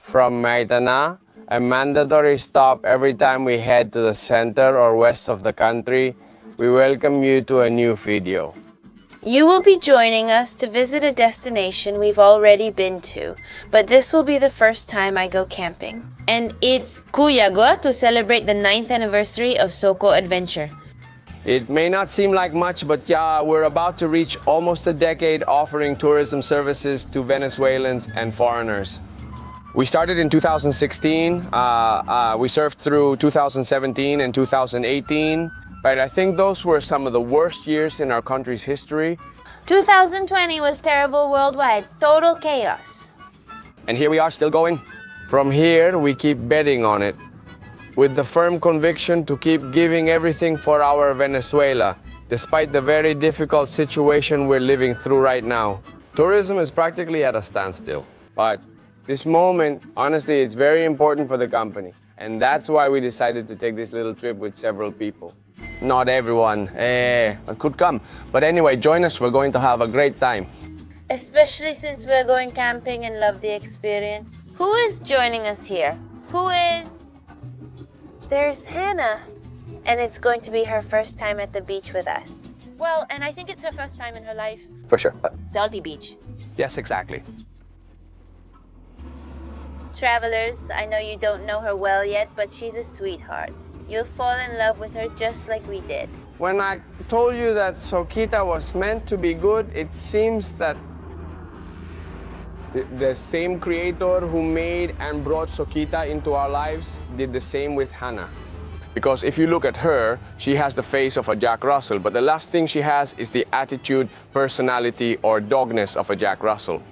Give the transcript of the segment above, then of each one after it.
from Maitana, a mandatory stop every time we head to the center or west of the country, we welcome you to a new video. You will be joining us to visit a destination we've already been to, but this will be the first time I go camping. And it's Cuyagua to celebrate the 9th anniversary of Soco Adventure. It may not seem like much, but yeah, we're about to reach almost a decade offering tourism services to Venezuelans and foreigners. We started in 2016, we surfed through 2017 and 2018, but I think those were some of the worst years in our country's history. 2020 was terrible worldwide, total chaos. And here we are still going. From here, we keep betting on it, with the firm conviction to keep giving everything for our Venezuela, despite the very difficult situation we're living through right now. Tourism is practically at a standstill, but this moment, honestly, it's very important for the company, and that's why we decided to take this little trip with several people. Not everyone could come, but anyway, join us, we're going to have a great time. Especially since we're going camping and love the experience. Who is joining us here? Who is? There's Hannah, and it's going to be her first time at the beach with us. Well, and I think it's her first time in her life. For sure. Salty Beach. Yes, exactly. Travelers, I know you don't know her well yet, but she's a sweetheart. You'll fall in love with her just like we did. When I told you that Soquita was meant to be good, it seems that the same creator who made and brought Soquita into our lives did the same with Hannah. Because if you look at her, she has the face of a Jack Russell, but the last thing she has is the attitude, personality, or dogness of a Jack Russell.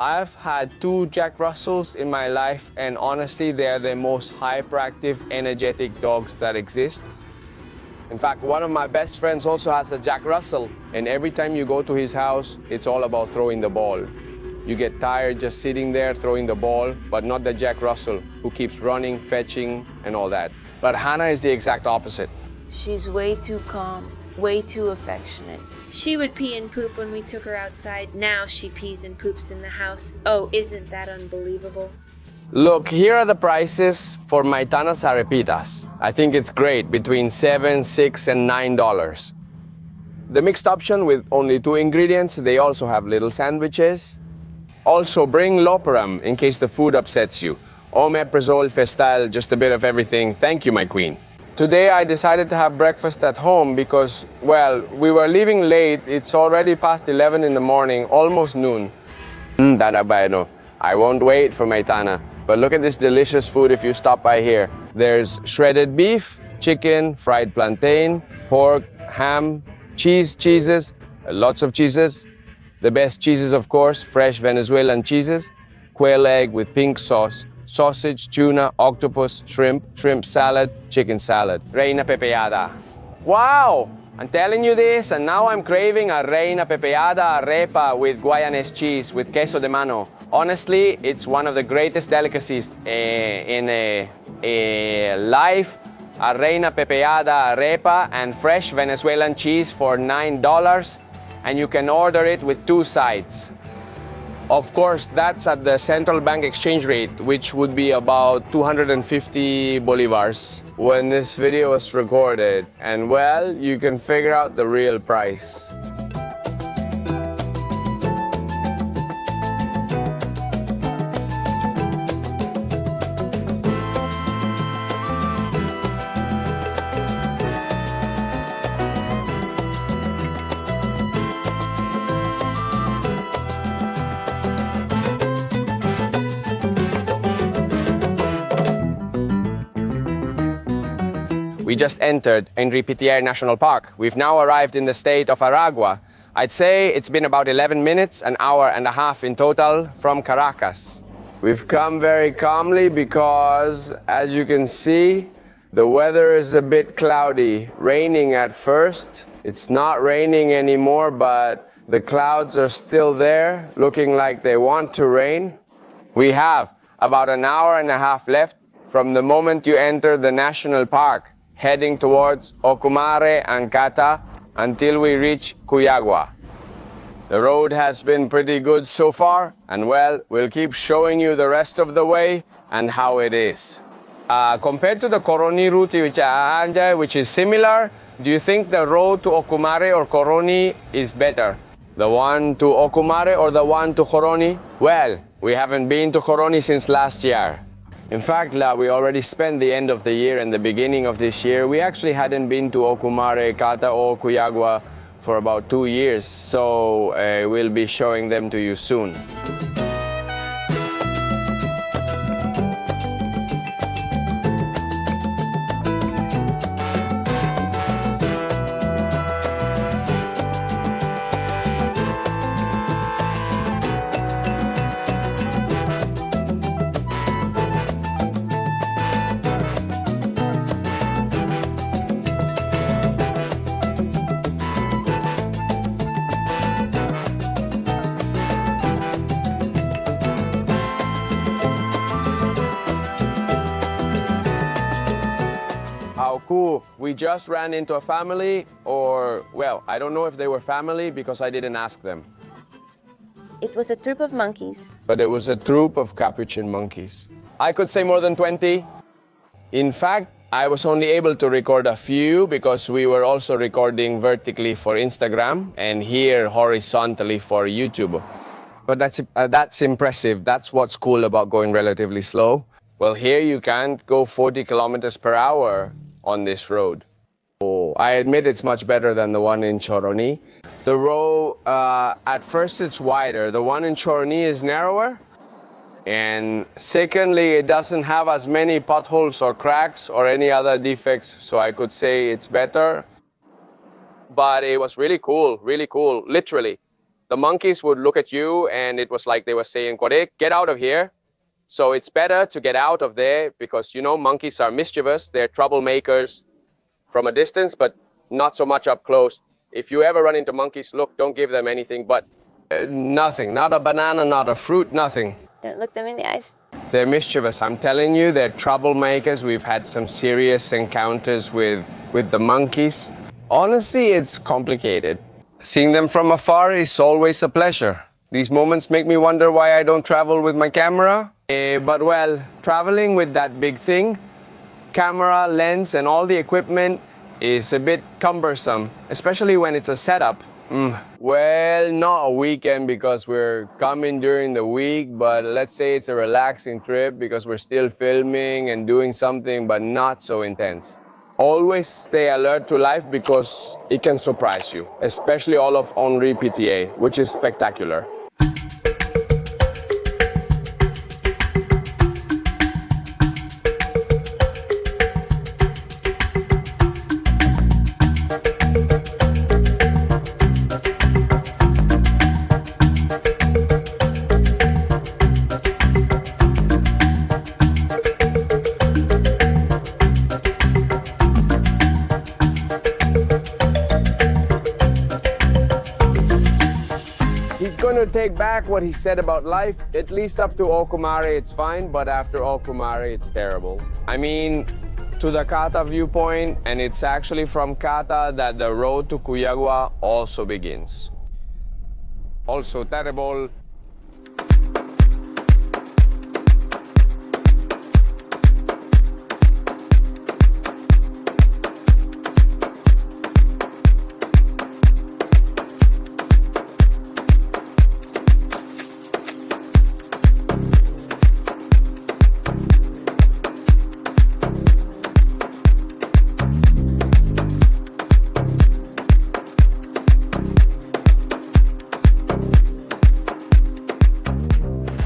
I've had 2 Jack Russells in my life, and honestly, they're the most hyperactive, energetic dogs that exist. In fact, one of my best friends also has a Jack Russell, and every time you go to his house, it's all about throwing the ball. You get tired just sitting there throwing the ball, but not the Jack Russell who keeps running, fetching, and all that. But Hannah is the exact opposite. She's way too calm, way too affectionate. She would pee and poop when we took her outside. Now she pees and poops in the house. Oh, isn't that unbelievable? Look, here are the prices for Maitana's arepitas. I think it's great, between $7, $6, and $9. The mixed option with only 2 ingredients. They also have little sandwiches. Also, bring loperam in case the food upsets you. Omeprazole, Festal, just a bit of everything. Thank you, my queen. Today, I decided to have breakfast at home because, well, we were leaving late. It's already past 11 in the morning, almost noon. I won't wait for Maitana. But look at this delicious food if you stop by here. There's shredded beef, chicken, fried plantain, pork, ham, cheeses, lots of cheeses. The best cheeses, of course, fresh Venezuelan cheeses, quail egg with pink sauce, sausage, tuna, octopus, shrimp salad, chicken salad. Reina pepeada. Wow! I'm telling you this, and now I'm craving a reina pepeada arepa with Guayanese cheese, with queso de mano. Honestly, it's one of the greatest delicacies in life. A reina pepeada arepa and fresh Venezuelan cheese for $9. And you can order it with 2 sides. Of course, that's at the central bank exchange rate, which would be about 250 bolivars when this video was recorded. And well, you can figure out the real price. We just entered Henri Pittier National Park. We've now arrived in the state of Aragua. I'd say it's been about 11 minutes, an hour and a half in total from Caracas. We've come very calmly because, as you can see, the weather is a bit cloudy, raining at first. It's not raining anymore, but the clouds are still there, looking like they want to rain. We have about an hour and a half left from the moment you enter the national park, heading towards Ocumare and Cata until we reach Cuyagua. The road has been pretty good so far, and well, we'll keep showing you the rest of the way and how it is. Compared to the Coroni route, which is similar, do you think the road to Ocumare or Coroni is better? The one to Ocumare or the one to Coroni? Well, we haven't been to Coroni since last year. In fact, we already spent the end of the year and the beginning of this year. We actually hadn't been to Ocumare, Cata or Cuyagua for about 2 years, so we'll be showing them to you soon. How cool. We just ran into a family, or, well, I don't know if they were family because I didn't ask them. It was a troop of monkeys. But it was a troop of capuchin monkeys. I could say more than 20. In fact, I was only able to record a few because we were also recording vertically for Instagram and here horizontally for YouTube. But that's impressive. That's what's cool about going relatively slow. Well, here you can't go 40 kilometers per hour on this road. Oh, I admit it's much better than the one in Choroni. The road, at first it's wider. The one in Choroni is narrower. And secondly, it doesn't have as many potholes or cracks or any other defects. So I could say it's better. But it was really cool, literally. The monkeys would look at you and it was like they were saying, "Kore, get out of here." So it's better to get out of there because, you know, monkeys are mischievous. They're troublemakers from a distance, but not so much up close. If you ever run into monkeys, look, don't give them anything but nothing. Not a banana, not a fruit, nothing. Don't look them in the eyes. They're mischievous. I'm telling you, they're troublemakers. We've had some serious encounters with the monkeys. Honestly, it's complicated. Seeing them from afar is always a pleasure. These moments make me wonder why I don't travel with my camera. But well, traveling with that big thing, camera, lens, and all the equipment is a bit cumbersome, especially when it's a setup. Well, not a weekend because we're coming during the week, but let's say it's a relaxing trip because we're still filming and doing something, but not so intense. Always stay alert to life because it can surprise you, especially all of Henri Pittier, which is spectacular. To take back what he said about life, at least up to Ocumare it's fine, but after Ocumare it's terrible. I mean, to the Cata viewpoint, and it's actually from Cata that the road to Cuyagua also begins. Also terrible.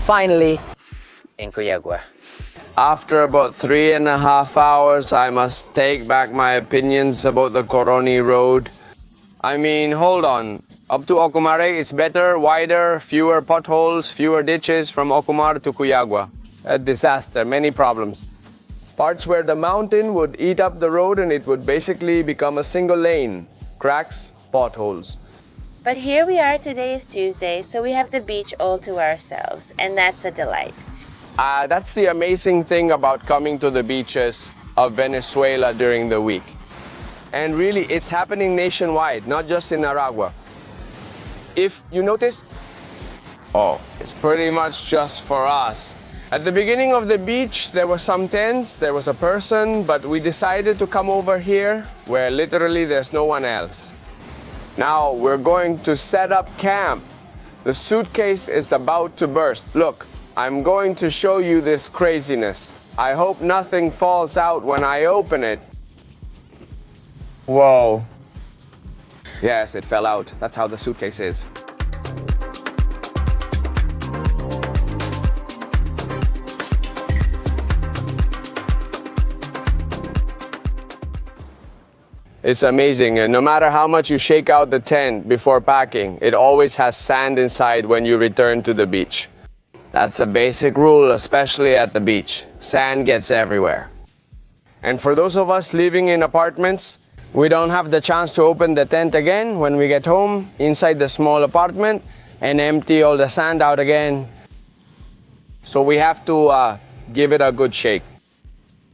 Finally, in Cuyagua. After about 3.5 hours, I must take back my opinions about the Coroni road. I mean, hold on. Up to Ocumare, it's better, wider, fewer potholes, fewer ditches from Ocumare to Cuyagua. A disaster, many problems. Parts where the mountain would eat up the road and it would basically become a single lane. Cracks, potholes. But here we are, today is Tuesday, so we have the beach all to ourselves, and that's a delight. That's the amazing thing about coming to the beaches of Venezuela during the week. And really, it's happening nationwide, not just in Aragua. If you notice, oh, it's pretty much just for us. At the beginning of the beach, there were some tents, there was a person, but we decided to come over here where literally there's no one else. Now we're going to set up camp. The suitcase is about to burst. Look, I'm going to show you this craziness. I hope nothing falls out when I open it. Whoa. Yes, it fell out. That's how the suitcase is. It's amazing. No matter how much you shake out the tent before packing, it always has sand inside when you return to the beach. That's a basic rule, especially at the beach. Sand gets everywhere. And for those of us living in apartments, we don't have the chance to open the tent again when we get home inside the small apartment and empty all the sand out again. So we have to give it a good shake.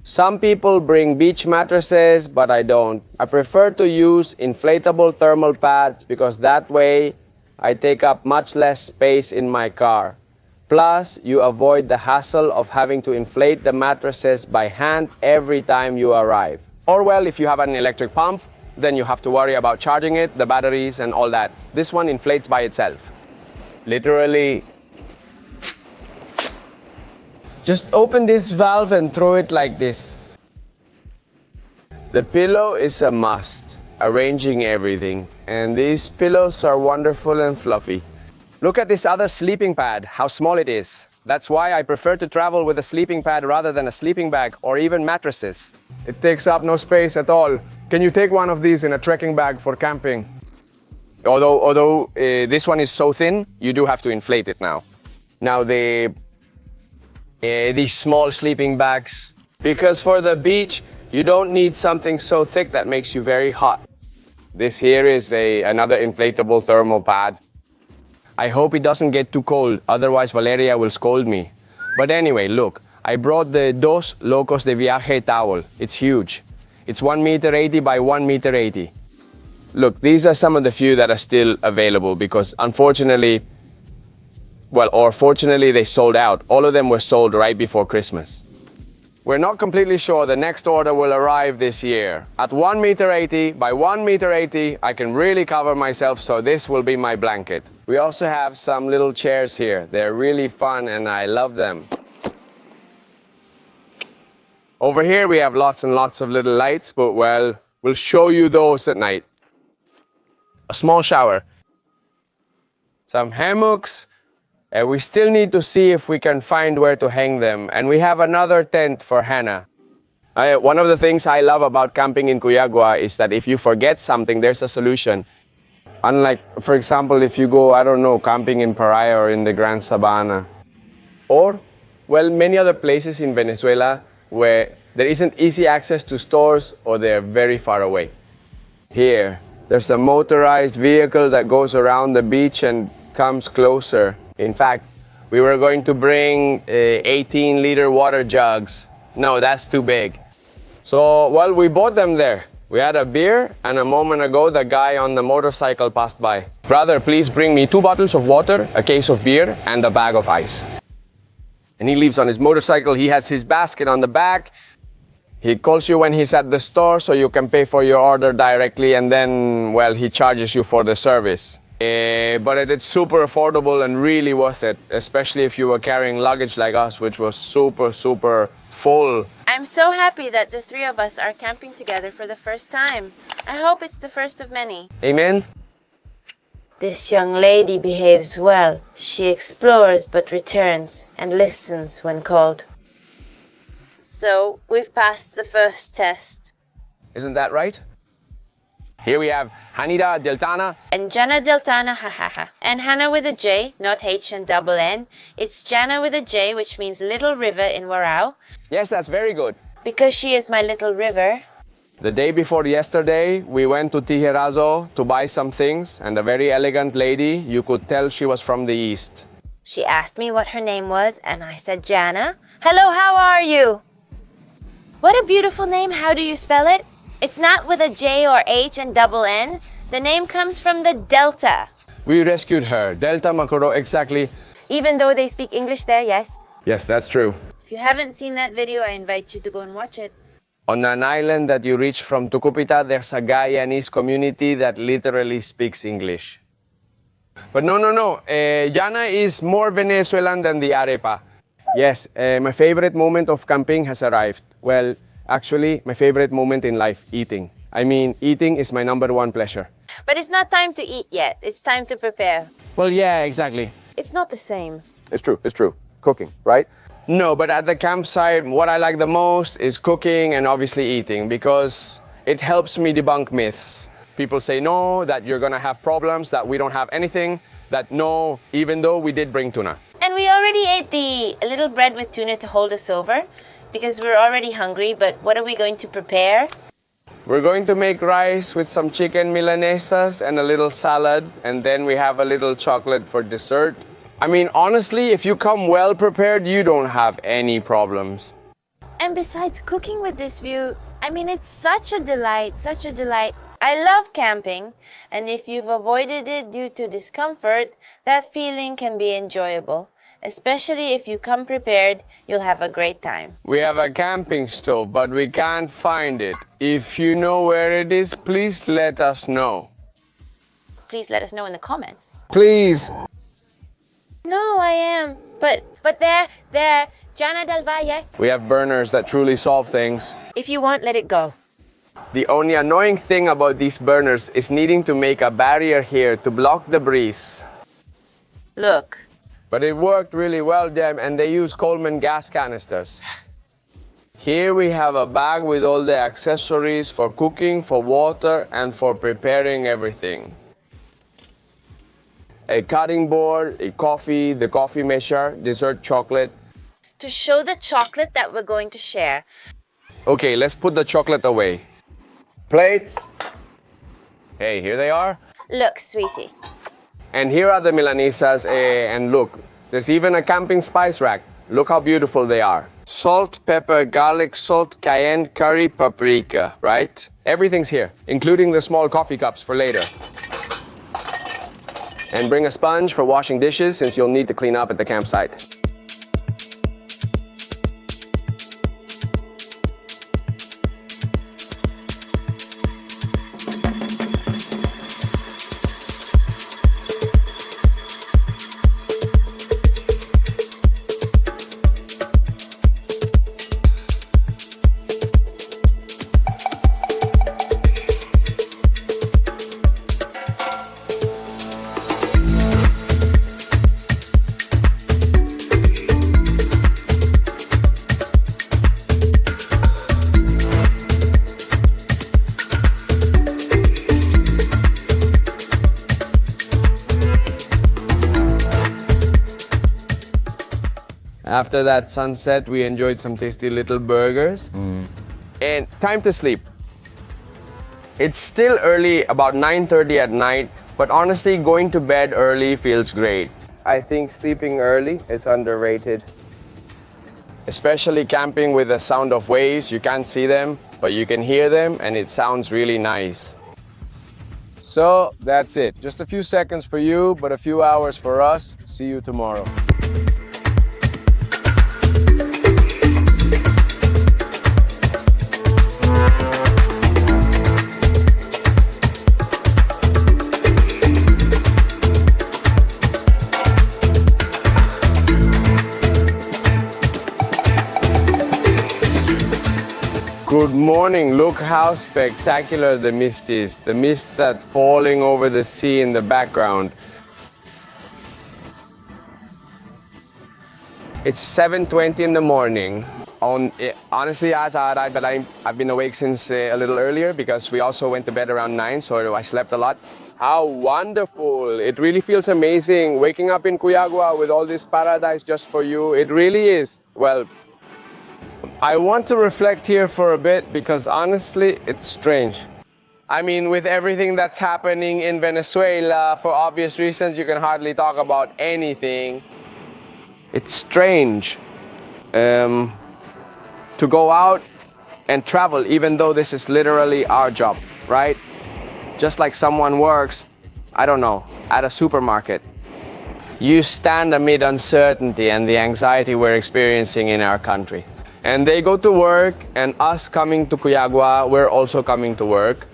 Some people bring beach mattresses, but I don't. I prefer to use inflatable thermal pads because that way I take up much less space in my car. Plus, you avoid the hassle of having to inflate the mattresses by hand every time you arrive. Or well, if you have an electric pump, then you have to worry about charging it, the batteries and all that. This one inflates by itself. Literally, just open this valve and throw it like this. The pillow is a must, arranging everything. And these pillows are wonderful and fluffy. Look at this other sleeping pad, how small it is. That's why I prefer to travel with a sleeping pad rather than a sleeping bag or even mattresses. It takes up no space at all. Can you take one of these in a trekking bag for camping? Although this one is so thin, you do have to inflate it now. Now these small sleeping bags, because for the beach, you don't need something so thick that makes you very hot. This here is another inflatable thermal pad. I hope it doesn't get too cold, otherwise Valeria will scold me. But anyway, look, I brought the Dos Locos de Viaje towel. It's huge. It's 1.80 meters by 1.80 meters. Look, these are some of the few that are still available because unfortunately, fortunately they sold out. All of them were sold right before Christmas. We're not completely sure the next order will arrive this year. At 1.80 meters by 1.80 meters, I can really cover myself, so this will be my blanket. We also have some little chairs here. They're really fun and I love them. Over here we have lots and lots of little lights, but well, we'll show you those at night. A small shower. Some hammocks. And we still need to see if we can find where to hang them. And we have another tent for Hannah. One of the things I love about camping in Cuyagua is that if you forget something, there's a solution. Unlike, for example, if you go, I don't know, camping in Paria or in the Grand Sabana. Or, well, many other places in Venezuela where there isn't easy access to stores or they're very far away. Here, there's a motorized vehicle that goes around the beach and comes closer. In fact, we were going to bring 18-liter water jugs. No, that's too big. So, well, we bought them there. We had a beer, and a moment ago, the guy on the motorcycle passed by. Brother, please bring me 2 bottles of water, a case of beer, and a bag of ice. And he leaves on his motorcycle. He has his basket on the back. He calls you when he's at the store so you can pay for your order directly, and then, well, he charges you for the service. But it's super affordable and really worth it, especially if you were carrying luggage like us, which was super, super full. I'm so happy that the 3 of us are camping together for the first time. I hope it's the first of many. Amen? This young lady behaves well. She explores but returns and listens when called. So, we've passed the first test. Isn't that right? Here we have Hanida Deltana. And Jana Deltana, hahaha. And Hannah with a J, not H and double N. It's Jana with a J, which means little river in Warao. Yes, that's very good. Because she is my little river. The day before yesterday, we went to Tijerazo to buy some things, and a very elegant lady, you could tell she was from the east. She asked me what her name was, and I said Jana. Hello, how are you? What a beautiful name. How do you spell it? It's not with a J or H and double N. The name comes from the delta. We rescued her. Delta Makuro, exactly. Even though they speak English there, yes. Yes, that's true. If you haven't seen that video, I invite you to go and watch it. On an island that you reach from Tucupita, there's a Guyanese community that literally speaks English. But no. Yana is more Venezuelan than the arepa. Yes, my favorite moment of camping has arrived. Well, actually, my favorite moment in life, eating. I mean, eating is my #1 pleasure. But it's not time to eat yet. It's time to prepare. Well, yeah, exactly. It's not the same. It's true. Cooking, right? No, but at the campsite, what I like the most is cooking and obviously eating because it helps me debunk myths. People say no, that you're gonna have problems, that we don't have anything, that no, even though we did bring tuna. And we already ate the little bread with tuna to hold us over because we're already hungry, but what are we going to prepare? We're going to make rice with some chicken milanesas and a little salad, and then we have a little chocolate for dessert. I mean, honestly, if you come well prepared, you don't have any problems. And besides cooking with this view, I mean, it's such a delight. I love camping, and if you've avoided it due to discomfort, that feeling can be enjoyable. Especially if you come prepared, you'll have a great time. We have a camping stove, but we can't find it. If you know where it is, please let us know. Please let us know in the comments. Please. No, I am. But there, Jana del Valle. We have burners that truly solve things. If you want, let it go. The only annoying thing about these burners is needing to make a barrier here to block the breeze. Look. But it worked really well, them, and they use Coleman gas canisters. Here we have a bag with all the accessories for cooking, for water, and for preparing everything. A cutting board, a coffee, the coffee maker, dessert chocolate. To show the chocolate that we're going to share. Okay, let's put the chocolate away. Plates. Hey, here they are. Look, sweetie. And here are the milanesas, and look, there's even a camping spice rack. Look how beautiful they are. Salt, pepper, garlic, salt, cayenne, curry, paprika, right? Everything's here, including the small coffee cups for later. And bring a sponge for washing dishes since you'll need to clean up at the campsite. After that sunset, we enjoyed some tasty little burgers. And time to sleep. It's still early, about 9:30 at night, but honestly, going to bed early feels great. I think sleeping early is underrated. Especially camping with the sound of waves. You can't see them, but you can hear them, and it sounds really nice. So that's it. Just a few seconds for you, but a few hours for us. See you tomorrow. Good morning. Look how spectacular the mist is. The mist that's falling over the sea in the background. It's 7:20 in the morning. Honestly, as I arrived, but I've been awake since a little earlier because we also went to bed around 9, so I slept a lot. How wonderful. It really feels amazing waking up in Cuyagua with all this paradise just for you. It really is. Well, I want to reflect here for a bit because honestly, it's strange. I mean, with everything that's happening in Venezuela, for obvious reasons, you can hardly talk about anything. It's strange to go out and travel, even though this is literally our job, right? Just like someone works, I don't know, at a supermarket. You stand amid uncertainty and the anxiety we're experiencing in our country. And they go to work, and us coming to Cuyagua, we're also coming to work.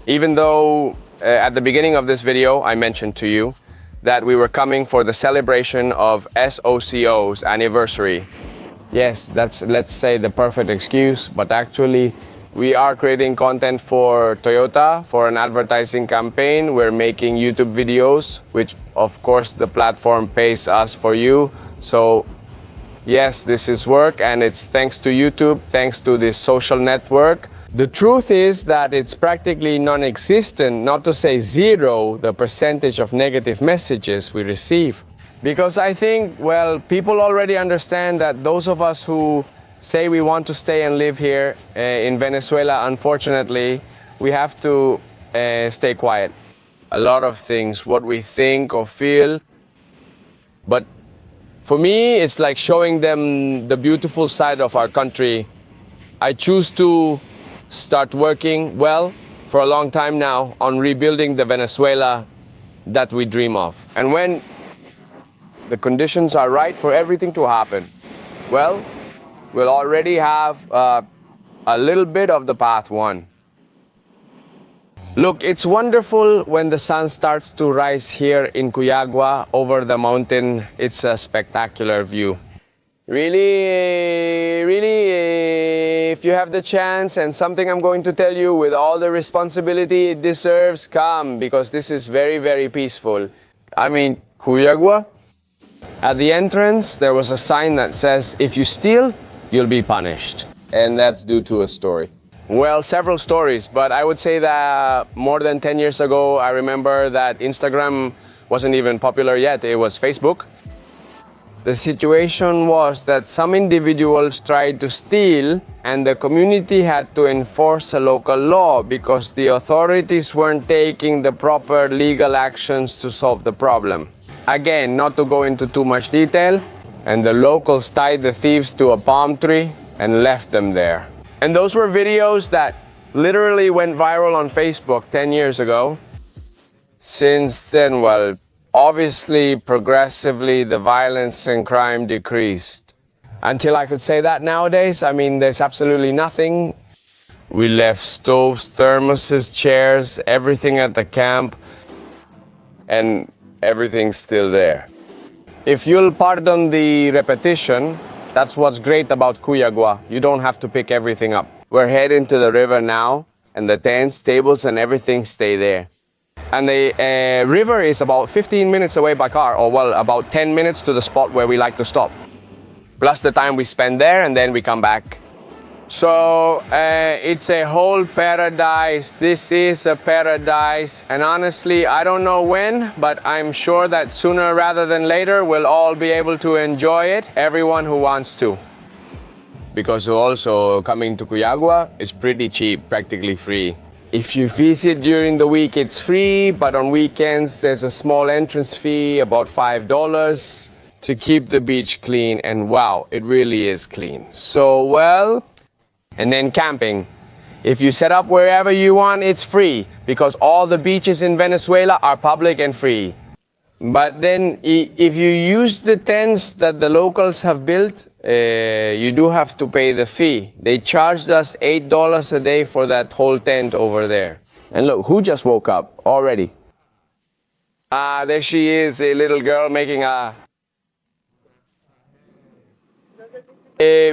Even though at the beginning of this video, I mentioned to you that we were coming for the celebration of SOCO's anniversary. Yes, that's, let's say, the perfect excuse, but actually we are creating content for Toyota for an advertising campaign. We're making YouTube videos, which of course the platform pays us for you. So yes, this is work, and it's thanks to YouTube, thanks to this social network. The truth is that it's practically non-existent, not to say zero, the percentage of negative messages we receive. Because I think, well, people already understand that those of us who say we want to stay and live here in Venezuela, unfortunately, we have to stay quiet. A lot of things, what we think or feel. But for me, it's like showing them the beautiful side of our country. I choose to start working, well, for a long time now on rebuilding the Venezuela that we dream of. And when the conditions are right for everything to happen, well, we'll already have a little bit of the path won. Look, it's wonderful when the sun starts to rise here in Cuyagua over the mountain. It's a spectacular view. Really, if you have the chance, and something I'm going to tell you with all the responsibility it deserves, come, because this is very, very peaceful. I mean, Cuyagua? At the entrance, there was a sign that says, if you steal, you'll be punished. And that's due to a story. Well, several stories, but I would say that more than 10 years ago, I remember that Instagram wasn't even popular yet. It was Facebook. The situation was that some individuals tried to steal, and the community had to enforce a local law because the authorities weren't taking the proper legal actions to solve the problem. Again, not to go into too much detail, and the locals tied the thieves to a palm tree and left them there. And those were videos that literally went viral on Facebook 10 years ago. Since then, well, obviously, progressively, the violence and crime decreased. Until I could say that nowadays, I mean, there's absolutely nothing. We left stoves, thermoses, chairs, everything at the camp, and everything's still there. If you'll pardon the repetition, that's what's great about Cuyagua. You don't have to pick everything up. We're heading to the river now, and the tents, tables, and everything stay there. And the river is about 15 minutes away by car, or well, about 10 minutes to the spot where we like to stop. Plus the time we spend there, and then we come back. So it's a whole paradise. This is a paradise. And honestly, I don't know when, but I'm sure that sooner rather than later, we'll all be able to enjoy it, everyone who wants to. Because also coming to Cuyagua is pretty cheap, practically free. If you visit during the week, it's free, but on weekends, there's a small entrance fee, about $5, to keep the beach clean. And wow, it really is clean. So, well, and then camping. If you set up wherever you want, it's free, because all the beaches in Venezuela are public and free. But then if you use the tents that the locals have built, you do have to pay the fee. They charged us $8 a day for that whole tent over there. And look, who just woke up already? There she is, a little girl making a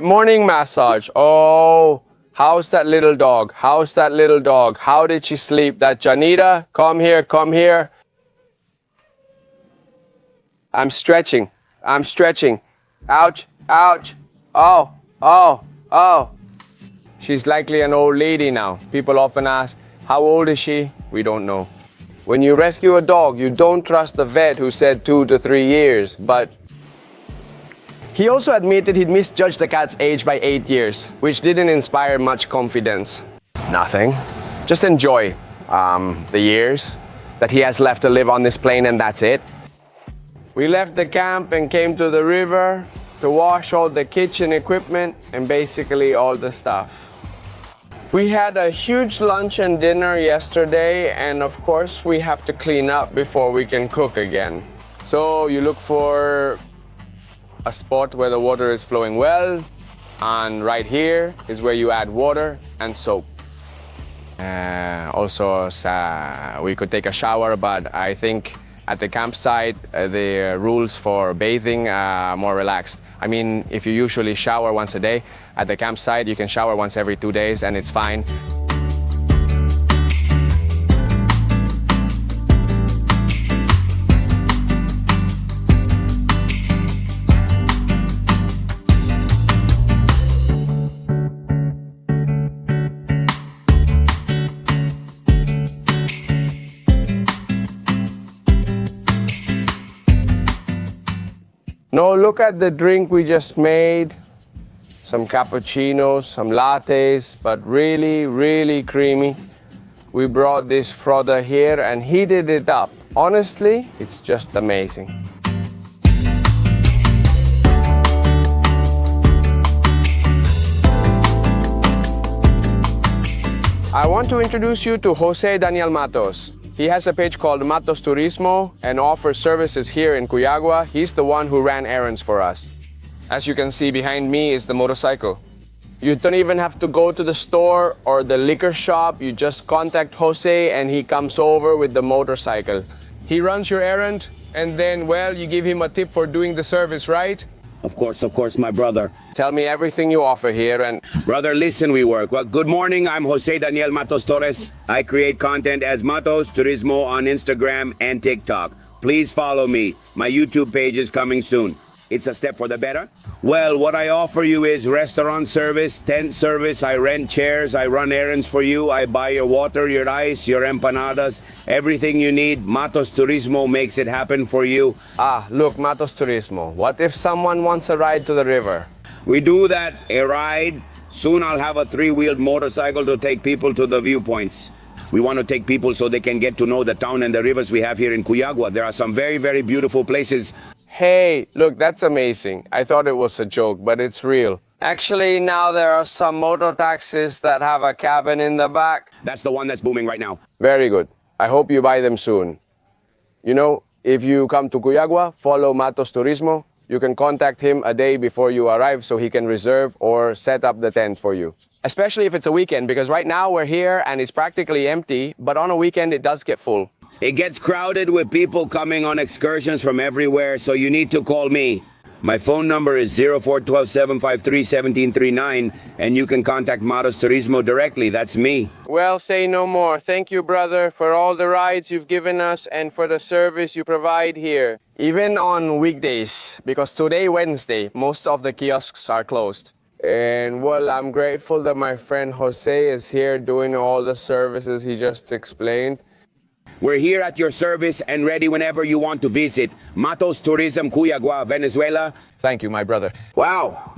morning massage. Oh, how's that little dog? How's that little dog? How did she sleep? That Janita, come here, come here. I'm stretching. I'm stretching. Ouch, ouch. Oh, oh, oh. She's likely an old lady now. People often ask, how old is she? We don't know. When you rescue a dog, you don't trust the vet who said 2 to 3 years, but he also admitted he'd misjudged the cat's age by 8 years, which didn't inspire much confidence. Nothing. Just enjoy the years that he has left to live on this plane, and that's it. We left the camp and came to the river to wash all the kitchen equipment and basically all the stuff. We had a huge lunch and dinner yesterday, and of course we have to clean up before we can cook again. So you look for a spot where the water is flowing well, and right here is where you add water and soap. Also, we could take a shower, but I think at the campsite, the rules for bathing are more relaxed. I mean, if you usually shower once a day, at the campsite you can shower once every 2 days and it's fine. Now look at the drink we just made. Some cappuccinos, some lattes, but really, really creamy. We brought this frother here and heated it up. Honestly, it's just amazing. I want to introduce you to Jose Daniel Matos. He has a page called Matos Turismo and offers services here in Cuyagua. He's the one who ran errands for us. As you can see behind me is the motorcycle. You don't even have to go to the store or the liquor shop. You just contact Jose and he comes over with the motorcycle. He runs your errand and then, well, you give him a tip for doing the service, right? Of course, my brother. Tell me everything you offer here and... Brother, listen, we work. Well, good morning, I'm Jose Daniel Matos Torres. I create content as Matos Turismo on Instagram and TikTok. Please follow me. My YouTube page is coming soon. It's a step for the better. Well, what I offer you is restaurant service, tent service. I rent chairs, I run errands for you. I buy your water, your ice, your empanadas, everything you need. Matos Turismo makes it happen for you. Ah, look, Matos Turismo. What if someone wants a ride to the river? We do that, a ride. Soon I'll have a 3-wheeled motorcycle to take people to the viewpoints. We want to take people so they can get to know the town and the rivers we have here in Cuyagua. There are some very, very beautiful places. Hey, look, that's amazing. I thought it was a joke, but it's real. Actually, now there are some motor taxis that have a cabin in the back. That's the one that's booming right now. Very good. I hope you buy them soon. You know, if you come to Cuyagua, follow Matos Turismo. You can contact him a day before you arrive so he can reserve or set up the tent for you. Especially if it's a weekend, because right now we're here and it's practically empty, but on a weekend it does get full. It gets crowded with people coming on excursions from everywhere, so you need to call me. My phone number is 0412-753-1739, and you can contact Matos Turismo directly. That's me. Well, say no more. Thank you, brother, for all the rides you've given us and for the service you provide here. Even on weekdays, because today, Wednesday, most of the kiosks are closed. And well, I'm grateful that my friend Jose is here doing all the services he just explained. We're here at your service and ready whenever you want to visit. Matos Tourism, Cuyagua, Venezuela. Thank you, my brother. Wow.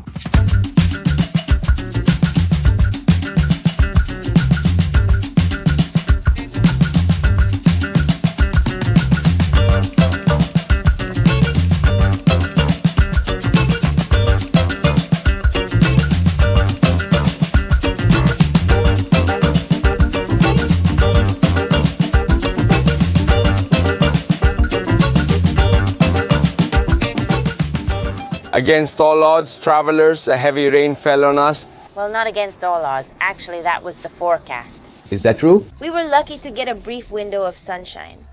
Against all odds, travelers, a heavy rain fell on us. Well, not against all odds. Actually, that was the forecast. Is that true? We were lucky to get a brief window of sunshine.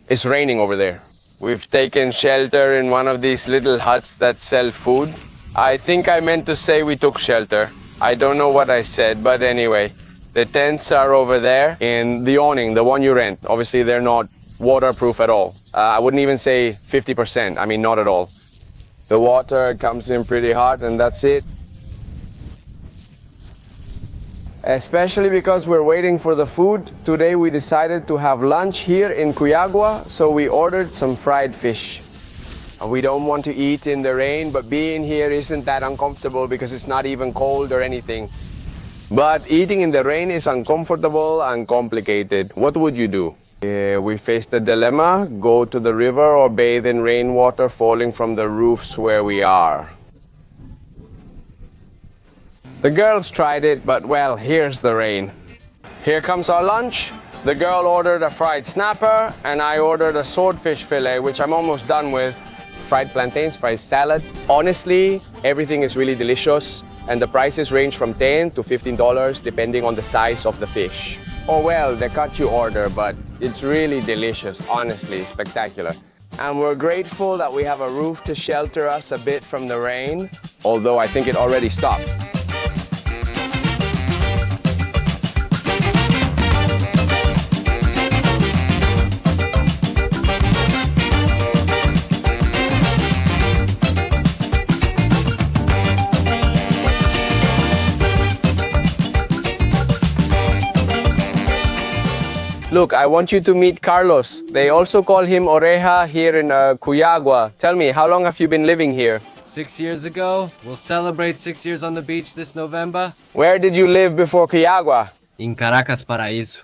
It's raining over there. We've taken shelter in one of these little huts that sell food. I think I meant to say we took shelter. I don't know what I said, but anyway. The tents are over there in the awning, the one you rent. Obviously, they're not waterproof at all. I wouldn't even say 50%. I mean, not at all. The water comes in pretty hot and that's it. Especially because we're waiting for the food. Today we decided to have lunch here in Cuyagua, so we ordered some fried fish. We don't want to eat in the rain, but being here isn't that uncomfortable because it's not even cold or anything. But eating in the rain is uncomfortable and complicated. What would you do? We face the dilemma, go to the river or bathe in rainwater falling from the roofs where we are. The girls tried it, but well, here's the rain. Here comes our lunch. The girl ordered a fried snapper, and I ordered a swordfish fillet, which I'm almost done with. Fried plantains, fried salad. Honestly, everything is really delicious, and the prices range from $10 to $15 depending on the size of the fish. Oh well, they cut you order, but it's really delicious, honestly, spectacular. And we're grateful that we have a roof to shelter us a bit from the rain, although I think it already stopped. Look, I want you to meet Carlos. They also call him Oreja here in Cuyagua. Tell me, how long have you been living here? 6 years ago. We'll celebrate 6 years on the beach this November. Where did you live before Cuyagua? In Caracas, Paraíso.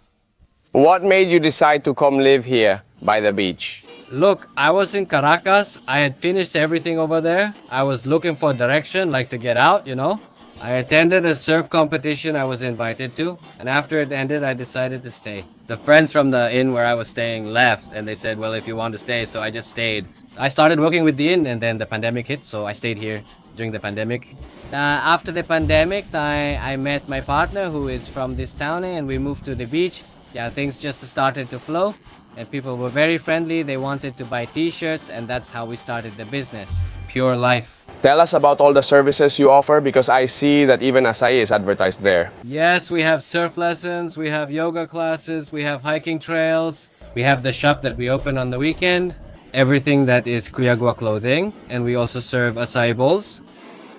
What made you decide to come live here by the beach? Look, I was in Caracas. I had finished everything over there. I was looking for direction, like to get out, you know. I attended a surf competition I was invited to, and after it ended, I decided to stay. The friends from the inn where I was staying left, and they said, well, if you want to stay, so I just stayed. I started working with the inn, and then the pandemic hit, so I stayed here during the pandemic. After the pandemic, I met my partner who is from this town, and we moved to the beach. Yeah, things just started to flow, and people were very friendly. They wanted to buy t-shirts, and that's how we started the business. Pure life. Tell us about all the services you offer, because I see that even acai is advertised there. Yes, we have surf lessons, we have yoga classes, we have hiking trails. We have the shop that we open on the weekend. Everything that is Cuyagua clothing. And we also serve acai bowls.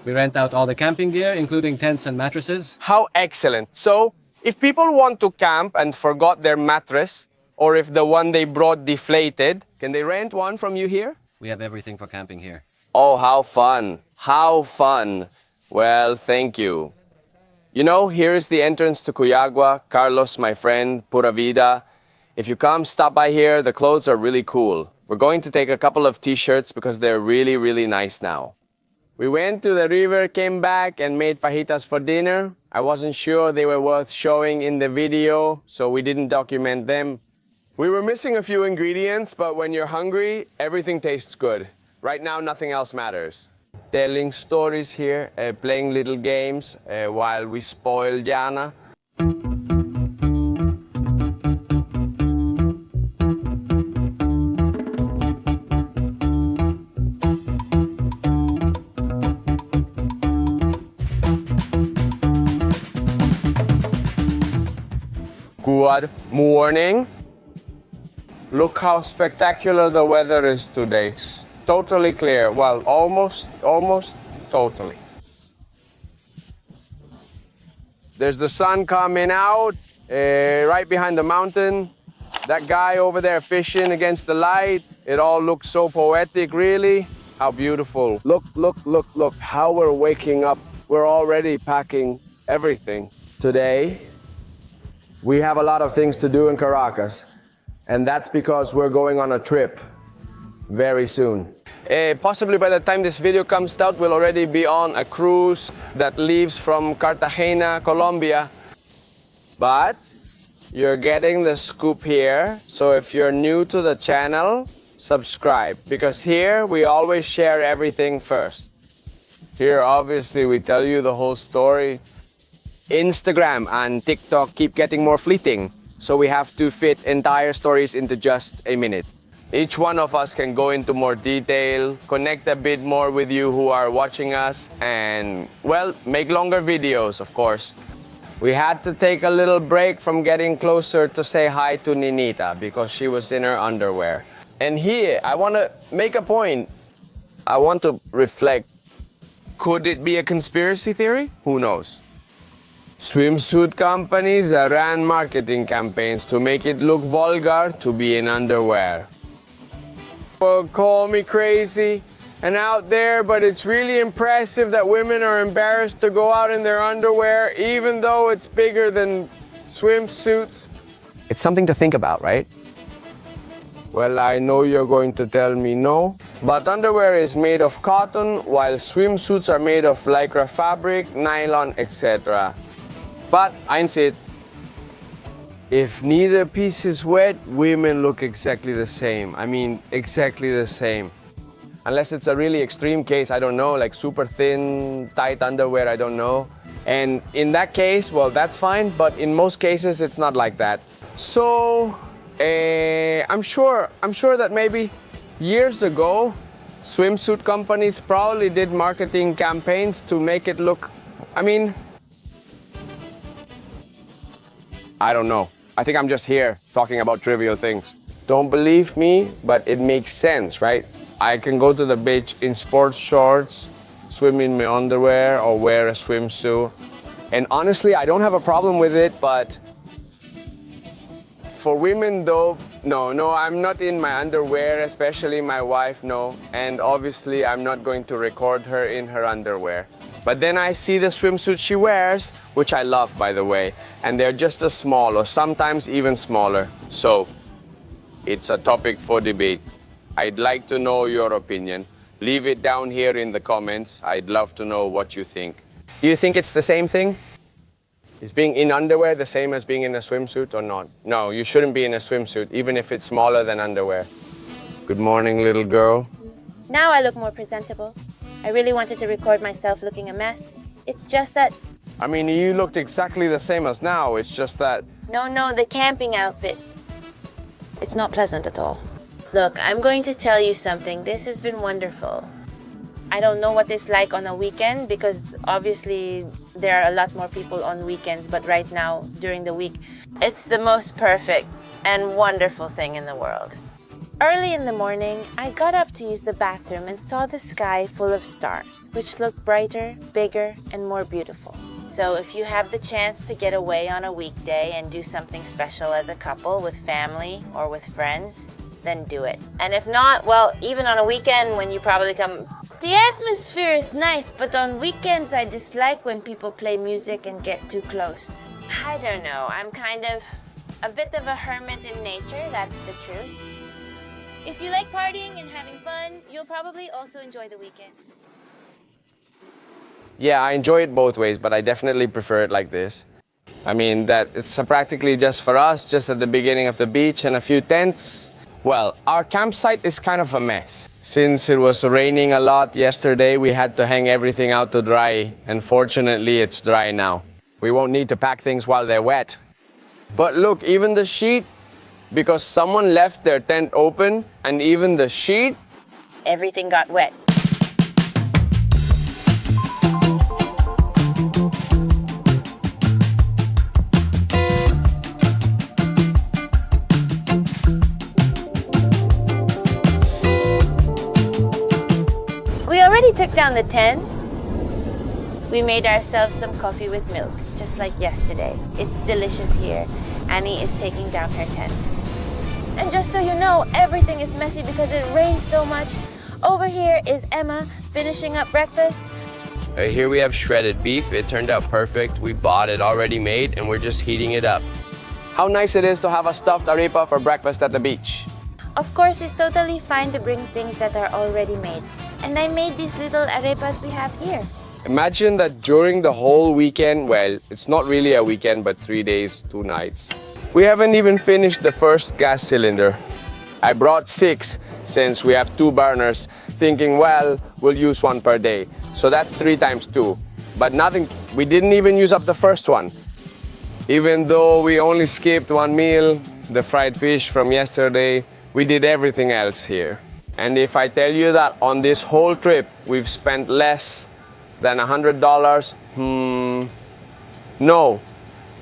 We rent out all the camping gear, including tents and mattresses. How excellent. So, if people want to camp and forgot their mattress, or if the one they brought deflated, can they rent one from you here? We have everything for camping here. Oh, how fun. How fun. Well, thank you. You know, here's the entrance to Cuyagua. Carlos, my friend, pura vida. If you come, stop by here. The clothes are really cool. We're going to take a couple of t-shirts because they're really, really nice now. We went to the river, came back, and made fajitas for dinner. I wasn't sure they were worth showing in the video, so we didn't document them. We were missing a few ingredients, but when you're hungry, everything tastes good. Right now, nothing else matters. Telling stories here, playing little games while we spoil Jana. Good morning. Look how spectacular the weather is today. Totally clear. Well, almost totally. There's the sun coming out right behind the mountain. That guy over there fishing against the light. It all looks so poetic, really. How beautiful. Look, look, look, look. How we're waking up. We're already packing everything. Today, we have a lot of things to do in Caracas. And that's because we're going on a trip very soon. Possibly by the time this video comes out, we'll already be on a cruise that leaves from Cartagena, Colombia. But you're getting the scoop here. So if you're new to the channel, subscribe. Because here we always share everything first. Here, obviously, we tell you the whole story. Instagram and TikTok keep getting more fleeting. So we have to fit entire stories into just a minute. Each one of us can go into more detail, connect a bit more with you who are watching us, and, well, make longer videos, of course. We had to take a little break from getting closer to say hi to Ninita because she was in her underwear. And here, I want to make a point. I want to reflect. Could it be a conspiracy theory? Who knows? Swimsuit companies ran marketing campaigns to make it look vulgar to be in underwear. Well, call me crazy and out there, but it's really impressive that women are embarrassed to go out in their underwear, even though it's bigger than swimsuits. It's something to think about, right? Well, I know you're going to tell me no, but underwear is made of cotton, while swimsuits are made of lycra fabric, nylon, etc. But einsit, if neither piece is wet, women look exactly the same. I mean, exactly the same. Unless it's a really extreme case, I don't know, like super thin, tight underwear, I don't know. And in that case, well, that's fine, but in most cases, it's not like that. So, I'm sure that maybe years ago, swimsuit companies probably did marketing campaigns to make it look, I mean, I don't know. I think I'm just here talking about trivial things. Don't believe me, but it makes sense, right? I can go to the beach in sports shorts, swim in my underwear, or wear a swimsuit. And honestly, I don't have a problem with it, but for women though, no, I'm not in my underwear, especially my wife, no. And obviously, I'm not going to record her in her underwear. But then I see the swimsuit she wears, which I love, by the way, and they're just as small or sometimes even smaller. So, it's a topic for debate. I'd like to know your opinion. Leave it down here in the comments. I'd love to know what you think. Do you think it's the same thing? Is being in underwear the same as being in a swimsuit or not? No, you shouldn't be in a swimsuit, even if it's smaller than underwear. Good morning, little girl. Now I look more presentable. I really wanted to record myself looking a mess. It's just that... I mean, you looked exactly the same as now. It's just that... No, the camping outfit. It's not pleasant at all. Look, I'm going to tell you something. This has been wonderful. I don't know what it's like on a weekend because obviously there are a lot more people on weekends, but right now, during the week, it's the most perfect and wonderful thing in the world. Early in the morning, I got up to use the bathroom and saw the sky full of stars, which looked brighter, bigger, and more beautiful. So if you have the chance to get away on a weekday and do something special as a couple with family or with friends, then do it. And if not, well, even on a weekend when you probably come... The atmosphere is nice, but on weekends I dislike when people play music and get too close. I don't know, I'm kind of a bit of a hermit in nature, that's the truth. If you like partying and having fun, you'll probably also enjoy the weekends. Yeah, I enjoy it both ways, but I definitely prefer it like this. I mean, that it's practically just for us, just at the beginning of the beach and a few tents. Well, our campsite is kind of a mess. Since it was raining a lot yesterday, we had to hang everything out to dry, and fortunately it's dry now. We won't need to pack things while they're wet. But look, even the sheet, because someone left their tent open, and even the sheet, Everything got wet. We already took down the tent. We made ourselves some coffee with milk, just like yesterday. It's delicious here. Annie is taking down her tent. And just so you know, everything is messy because it rained so much. Over here is Emma finishing up breakfast. Here we have shredded beef. It turned out perfect. We bought it already made and we're just heating it up. How nice it is to have a stuffed arepa for breakfast at the beach. Of course, it's totally fine to bring things that are already made. And I made these little arepas we have here. Imagine that during the whole weekend, well, it's not really a weekend, but 3 days, 2 nights. We haven't even finished the first gas cylinder. I brought 6 since we have 2 burners, thinking, well, we'll use 1 per day. So that's 3 times 2. But nothing, we didn't even use up the first one. Even though we only skipped 1 meal, the fried fish from yesterday, we did everything else here. And if I tell you that on this whole trip, we've spent less than $100, no,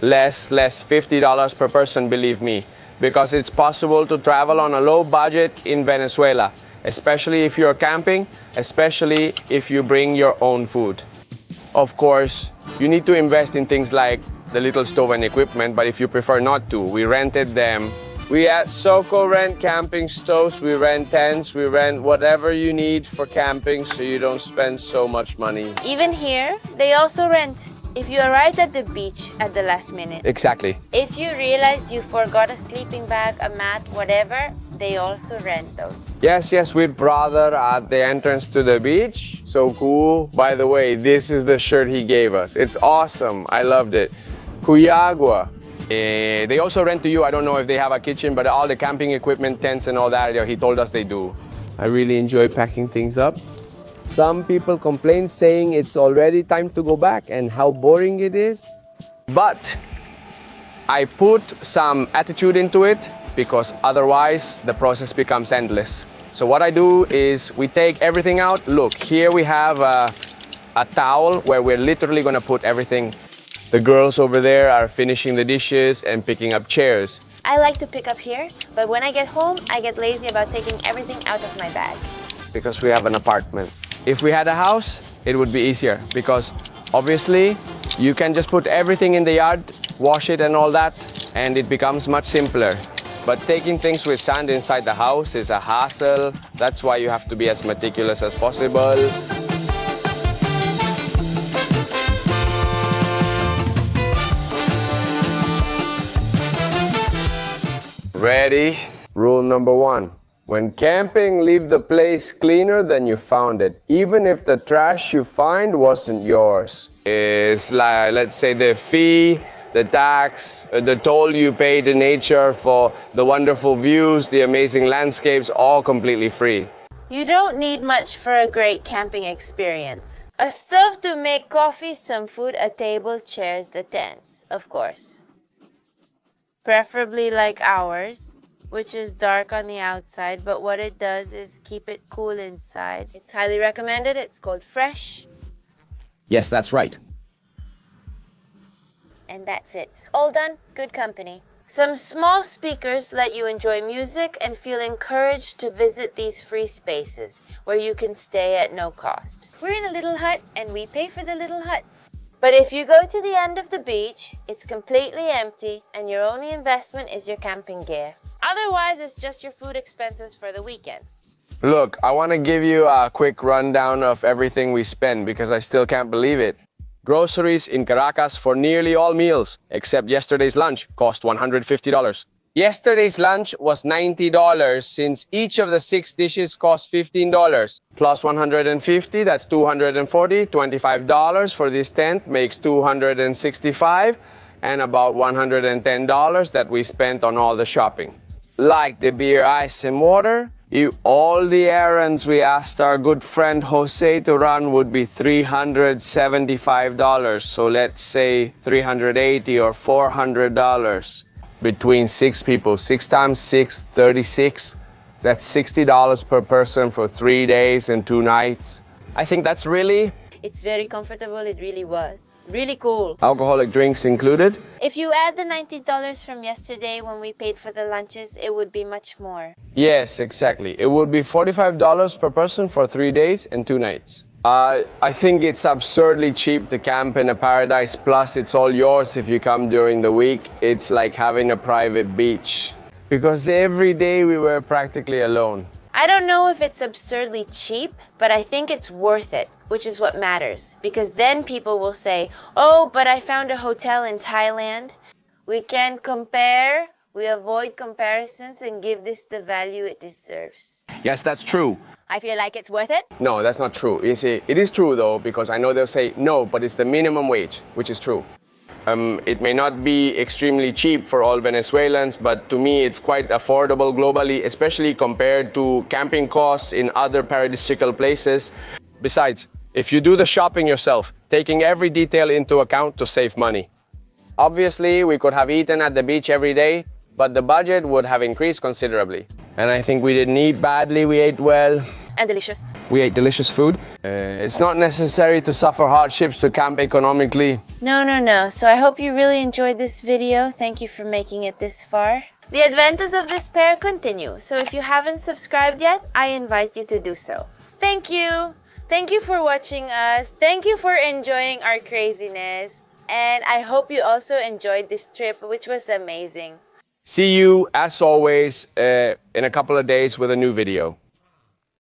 less, $50 per person, believe me. Because it's possible to travel on a low budget in Venezuela, especially if you're camping, especially if you bring your own food. Of course, you need to invest in things like the little stove and equipment, but if you prefer not to, we rented them. We at Soco rent camping stoves, we rent tents, we rent whatever you need for camping so you don't spend so much money. Even here, they also rent. If you arrived at the beach at the last minute. Exactly. If you realize you forgot a sleeping bag, a mat, whatever, they also rent those. Yes, with brother at the entrance to the beach. So cool. By the way, this is the shirt he gave us. It's awesome. I loved it. Cuyagua. They also rent to you. I don't know if they have a kitchen, but all the camping equipment, tents and all that, he told us they do. I really enjoy packing things up. Some people complain saying it's already time to go back and how boring it is. But I put some attitude into it because otherwise the process becomes endless. So what I do is we take everything out. Look, here we have a towel where we're literally gonna put everything. The girls over there are finishing the dishes and picking up chairs. I like to pick up here, but when I get home, I get lazy about taking everything out of my bag. Because we have an apartment. If we had a house, it would be easier because obviously you can just put everything in the yard, wash it and all that, and it becomes much simpler. But taking things with sand inside the house is a hassle. That's why you have to be as meticulous as possible. Ready? Rule number 1. When camping, leave the place cleaner than you found it, even if the trash you find wasn't yours. It's like, let's say, the fee, the tax, the toll you pay to nature for the wonderful views, the amazing landscapes, all completely free. You don't need much for a great camping experience. A stove to make coffee, some food, a table, chairs, the tents, of course. Preferably like ours, which is dark on the outside, but what it does is keep it cool inside. It's highly recommended. It's called Fresh. Yes, that's right. And that's it. All done. Good company. Some small speakers let you enjoy music and feel encouraged to visit these free spaces where you can stay at no cost. We're in a little hut and we pay for the little hut. But if you go to the end of the beach, it's completely empty and your only investment is your camping gear. Otherwise, it's just your food expenses for the weekend. Look, I want to give you a quick rundown of everything we spend because I still can't believe it. Groceries in Caracas for nearly all meals, except yesterday's lunch, cost $150. Yesterday's lunch was $90 since each of the 6 dishes cost $15. Plus $150, that's $240. $25 for this tent makes $265, and about $110 that we spent on all the shopping. Like the beer, ice, and water, all the errands we asked our good friend Jose to run would be $375. So let's say $380 or $400. Between 6 people, 6 times 6, 36. That's $60 per person for 3 days and 2 nights. I think that's really... It's very comfortable. It really was. Really cool. Alcoholic drinks included? If you add the $90 from yesterday when we paid for the lunches, it would be much more. Yes, exactly. It would be $45 per person for 3 days and 2 nights. I think it's absurdly cheap to camp in a paradise, plus it's all yours if you come during the week. It's like having a private beach. Because every day we were practically alone. I don't know if it's absurdly cheap, but I think it's worth it, which is what matters. Because then people will say, oh, but I found a hotel in Thailand. We can compare, we avoid comparisons and give this the value it deserves. Yes, that's true. I feel like it's worth it. No, that's not true. You see, it is true though, because I know they'll say, no, but it's the minimum wage, which is true. It may not be extremely cheap for all Venezuelans, but to me it's quite affordable globally, especially compared to camping costs in other paradisiacal places. Besides, if you do the shopping yourself, taking every detail into account to save money. Obviously, we could have eaten at the beach every day, but the budget would have increased considerably. And I think we didn't eat badly, we ate well. And delicious. We ate delicious food. It's not necessary to suffer hardships to camp economically. No. So I hope you really enjoyed this video. Thank you for making it this far. The adventures of this pair continue. So if you haven't subscribed yet, I invite you to do so. Thank you. Thank you for watching us. Thank you for enjoying our craziness. And I hope you also enjoyed this trip, which was amazing. See you, as always, in a couple of days with a new video.